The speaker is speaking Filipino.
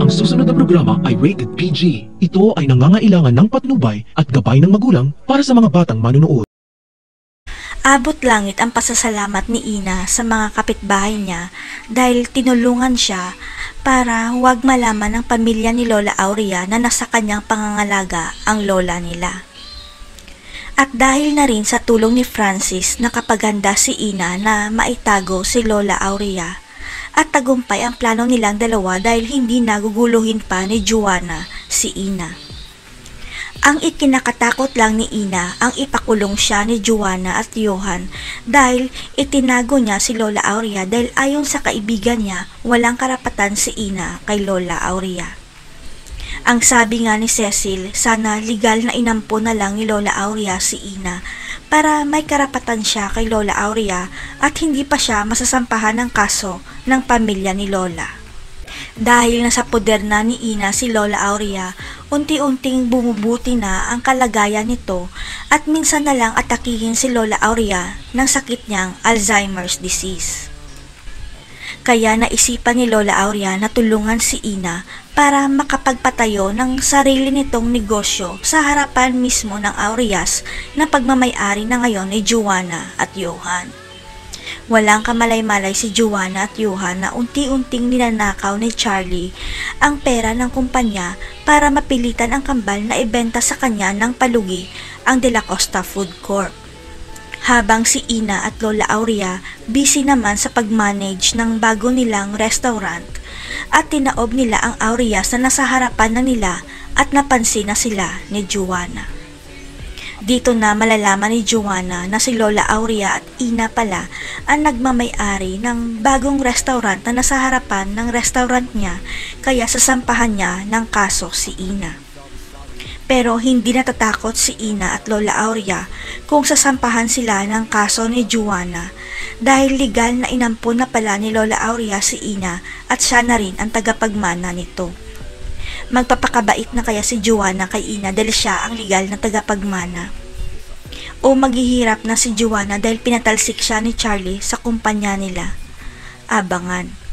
Ang susunod na programa ay rated PG. Ito ay nangangailangan ng patnubay at gabay ng magulang para sa mga batang manunood. Abot langit ang pasasalamat ni Ina sa mga kapitbahay niya dahil tinulungan siya para huwag malaman ng pamilya ni Lola Aurea na nasa kanyang pangangalaga ang lola nila. At dahil na rin sa tulong ni Francis, nakapaganda si Ina na maitago si Lola Aurea at tagumpay ang plano nilang dalawa dahil hindi naguguluhin pa ni Juana si Ina. Ang ikinakatakot lang ni Ina ang ipakulong siya ni Juana at Johan dahil itinago niya si Lola Aurea dahil ayon sa kaibigan niya walang karapatan si Ina kay Lola Aurea. Ang sabi nga ni Cecil, sana legal na inampo na lang ni Lola Aurea si Ina para may karapatan siya kay Lola Aurea at hindi pa siya masasampahan ng kaso ng pamilya ni Lola. Dahil nasa poder na ni Ina si Lola Aurea, unti-unting bumubuti na ang kalagayan nito at minsan na lang atakihin si Lola Aurea ng sakit niyang Alzheimer's disease. Kaya naisipan ni Lola Aurea na tulungan si Ina para makapagpatayo ng sarili nitong negosyo sa harapan mismo ng Aureas na pagmamay-ari na ngayon ni Juana at Johan. Walang kamalay-malay si Juana at Johan na unti-unting ninanakaw ni Charlie ang pera ng kumpanya para mapilitan ang kambal na ibenta sa kanya ng palugi ang De La Costa Food Corp. Habang si Ina at Lola Aurea busy naman sa pag-manage ng bago nilang restaurant at tinaob nila ang Aureas na nasa harapan na nila at napansin na sila ni Juana. Dito na malalaman ni Juana na si Lola Aurea at Ina pala ang nagmamay-ari ng bagong restaurant na nasa harapan ng restaurant niya kaya sasampahan niya ng kaso si Ina. Pero hindi natatakot si Ina at Lola Aurea kung sasampahan sila ng kaso ni Juana dahil legal na inampon na pala ni Lola Aurea si Ina at siya na rin ang tagapagmana nito. Magpapakabait na kaya si Juana kay Ina dahil siya ang legal na tagapagmana? O maghihirap na si Juana dahil pinatalsik siya ni Charlie sa kumpanya nila? Abangan.